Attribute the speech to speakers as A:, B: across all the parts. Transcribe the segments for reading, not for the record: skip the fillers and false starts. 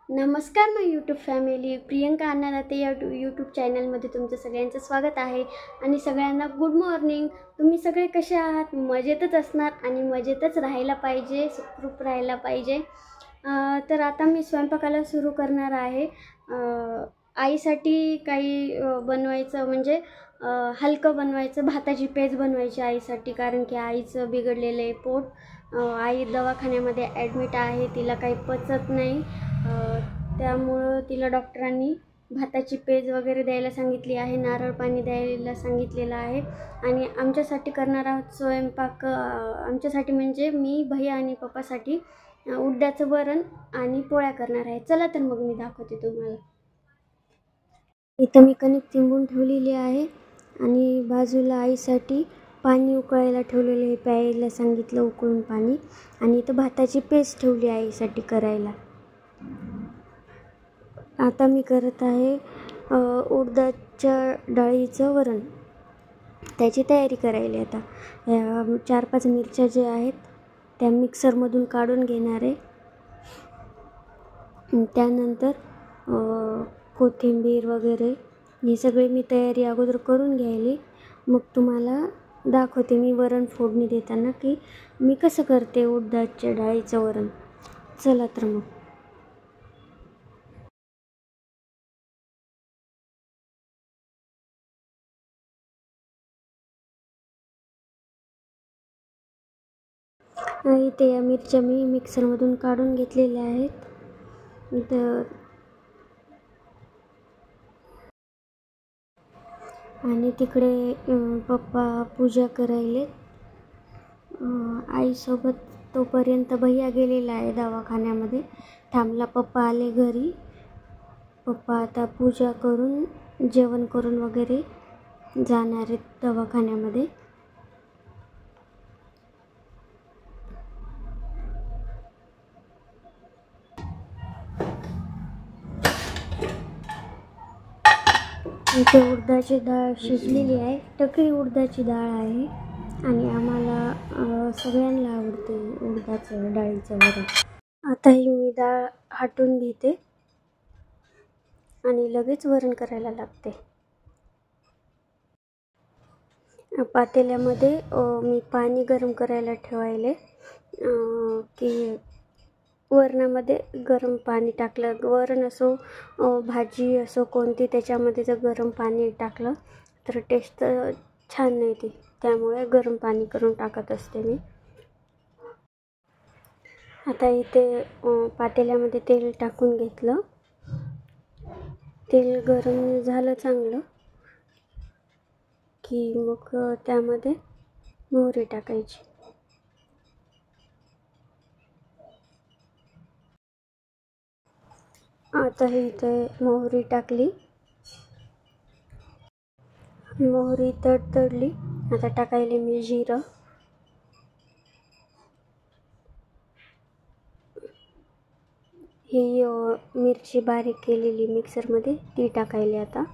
A: नमस्कार माय YouTube family. Priyanka अन्नदाते या YouTube चॅनलमध्ये तुमचं सगळ्यांचं स्वागत आहे. आणि सगळ्यांना गुड मॉर्निंग. तुम्ही सगळे कसे आहात? मजेतच असणार आणि मजेतच राहायला पाहिजे, सुखरूप राहायला पाहिजे. तर आता मी स्वयंपाकाला सुरू करणार आहे. आईसाठी काही बनवायचं म्हणजे हलकं बनवायचं, भाताची पेज बनवायची आईसाठी, कारण की आईचं बिघडलेलं आहे पोट. आई दवाखान्यामध्ये ॲडमिट आहे, तिला काही पचत नाही. त्यामुळं तिला डॉक्टरांनी भाताची पेज वगैरे द्यायला सांगितली आहे, नारळ पाणी द्यायला सांगितलेलं आहे. आणि आमच्यासाठी करणार आहोत स्वयंपाक. आमच्यासाठी म्हणजे मी, भैया आणि पप्पासाठी उडदाचं वरण आणि पोळ्या करणार आहे. चला तर मग मी दाखवते तुम्हाला. इथं मी कणिक तिंबून ठेवलेली आहे आणि बाजूला आईसाठी पाणी उकळायला ठेवलेलं आहे, प्यायला सांगितलं उकळून पाणी. आणि इथं भाताची पेस्ट ठेवली आईसाठी करायला. आता मी करत आहे उडदाच्या डाळीचं वरण. त्याची तयारी करायला आता 4-5 मिरच्या ज्या आहेत त्या मिक्सरमधून काढून घेणार आहे. त्यानंतर कोथिंबीर वगैरे हे सगळे मी तयारी अगोदर करून घ्यायली. मग तुम्हाला दाखवते मी वरण फोडणी देताना की मी कसं करते उडदाच्या डाळीचं वरण. चला तर मग. इथे या मिरच्या मी मिक्सरमधून काढून घेतलेल्या आहेत. आणि तिकडे पप्पा पूजा करायले. आईसोबत तोपर्यंत भैया गेलेला आहे दवाखान्यामध्ये, थांबला. पप्पा आले घरी. पप्पा आता पूजा करून जेवण करून वगैरे जाणार आहेत दवाखान्यामध्ये. इथे उडदाची डाळ शिजलेली आहे. टकरी उडदाची डाळ आहे आणि आम्हाला सगळ्यांना आवडते उडदाचं डाळीचं वरण. आता ही मी डाळ हटून घेते आणि लगेच वरण करायला लागते. पातेल्यामध्ये मी पाणी गरम करायला ठेवायले की वरणामध्ये गरम पाणी टाकलं, वरण असो भाजी असो कोणती, त्याच्यामध्ये जर गरम पाणी टाकलं तर टेस्ट छान नाही ती. त्यामुळे गरम पाणी करून टाकत असते मी. आता इथे पातेल्यामध्ये तेल टाकून घेतलं. तेल गरम झालं चांगलं की मग त्यामध्ये मोहरी टाकायची. आता ही इथे मोहरी टाकली. मोहरी तडतडली. आता टाकायले मी जिरं. ही मिरची बारीक केलेली मिक्सरमध्ये ती टाकायली. आता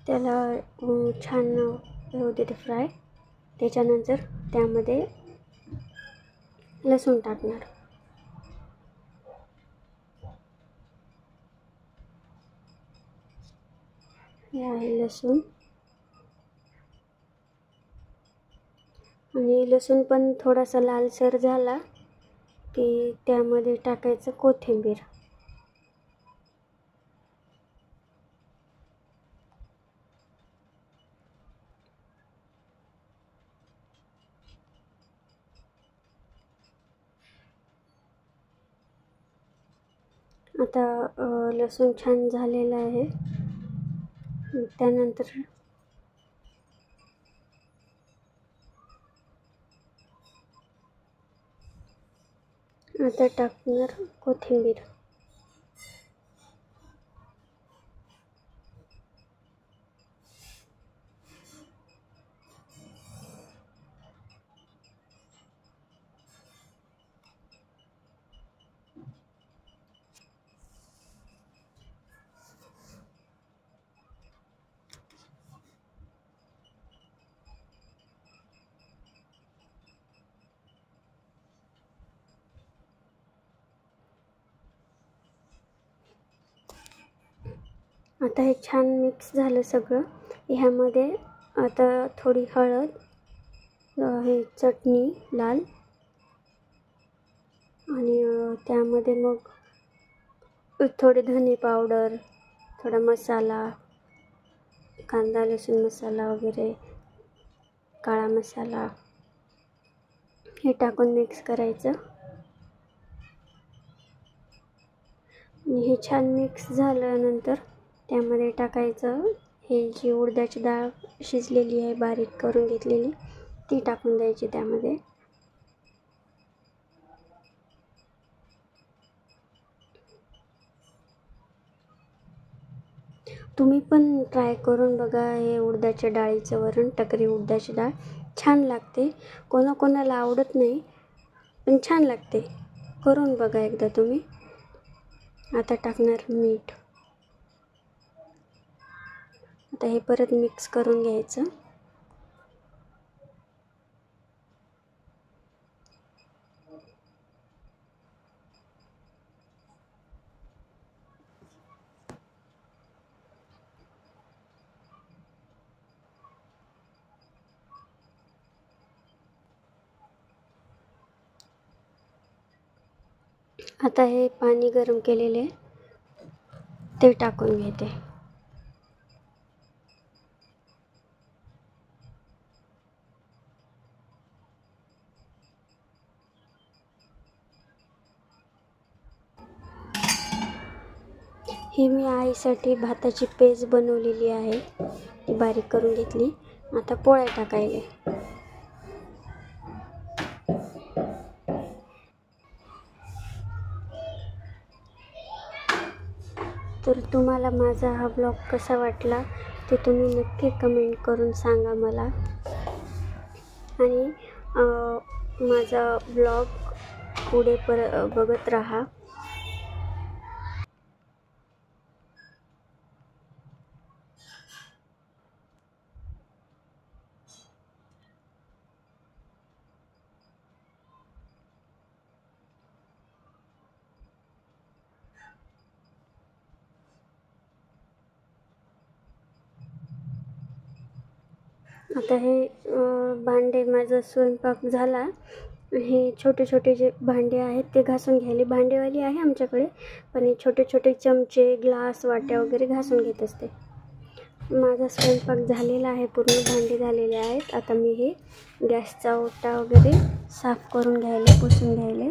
A: त्याला छान होऊ देते फ्राय. त्याच्यानंतर त्यामध्ये लसूण टाकणार. हे आहे लसूण. आणि लसूण पण थोडासा लालसर झाला की त्यामध्ये टाकायचं कोथिंबीर. आता लसूण छान झालेला आहे. त्यानंतर आता टाकणार कोथिंबीर. आता हे छान मिक्स झालं सगळं. ह्यामध्ये आता थोडी हळद, हे चटणी लाल, आणि त्यामध्ये मग थोडे धने पावडर, थोडा मसाला, कांदा लसूण मसाला वगैरे, काळा मसाला, हे टाकून मिक्स करायचं. हे छान मिक्स झाल्यानंतर त्यामध्ये टाकायचं हे जी उडदाची डाळ शिजलेली आहे बारीक करून घेतलेली, ती टाकून द्यायची त्यामध्ये. तुम्ही पण ट्राय करून बघा हे उडदाच्या डाळीचं वरण, टकरी उडदाची डाळ छान लागते. कोणाकोणाला आवडत नाही पण छान लागते, करून बघा एकदा तुम्ही. आता टाकणार मीठ. आता हे परत मिक्स करून घ्यायचं. आता हे पाणी गरम केलेले ते टाकून घेते. ही मी आईसाठी भाताची पेज बनवलेली आहे, ती बारीक करून घेतली. आता पोळ्या टाकायले. तर तुम्हाला माझा हा ब्लॉग कसा वाटला ते तुम्ही नक्की कमेंट करून सांगा मला. आणि माझा ब्लॉग पुढे बघत राहा. आता हे भांडे, माझा स्वयंपाक झाला. हे छोटे छोटे जे भांडे आहेत ते घासून घ्यायले. भांडेवाली आहे आमच्याकडे, पण हे छोटे छोटे चमचे, ग्लास, वाट्या वगैरे घासून घेत असते. माझा स्वयंपाक झालेला आहे, पूर्ण भांडे झालेले आहेत. आता मी हे गॅसचा ओटा वगैरे साफ करून घ्यायले, पुसून घ्यायले.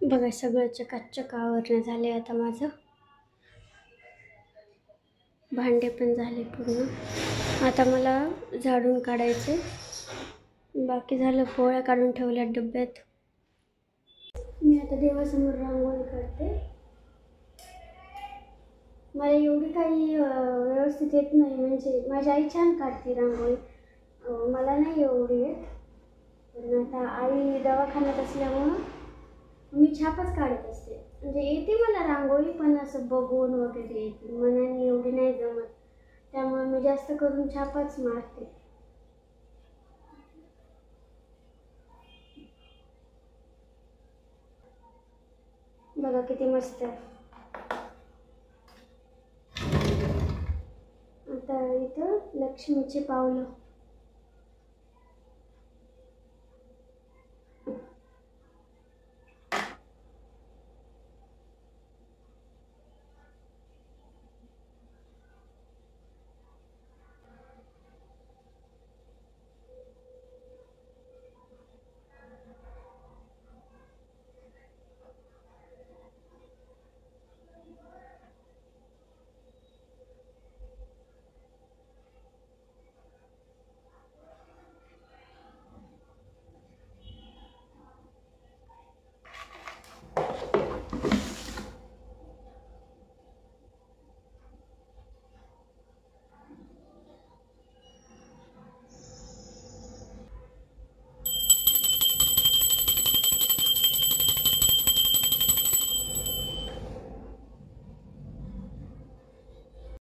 A: बघा सगळं चकाचक आवरणं झाले. आता माझं भांडे पण झाले पूर्ण. आता मला झाडून काढायचे बाकी झालं. पोळ्या काढून ठेवल्या डब्यात. मी आता देवासमोर रांगोळी काढते. मला एवढी काही व्यवस्थित येत नाही, म्हणजे माझी आई छान काढते रांगोळी, मला नाही एवढी येत. पण आता आई दवाखान्यात असल्यामुळं मी छापच काढत असते. म्हणजे येते मला रांगोळी, पण असं बघून वगैरे येते, मनाने एवढी नाही जमत. त्यामुळे मी जास्त करून छापच मारते. बघा किती मस्त आहे. आता इथं लक्ष्मीची पावलं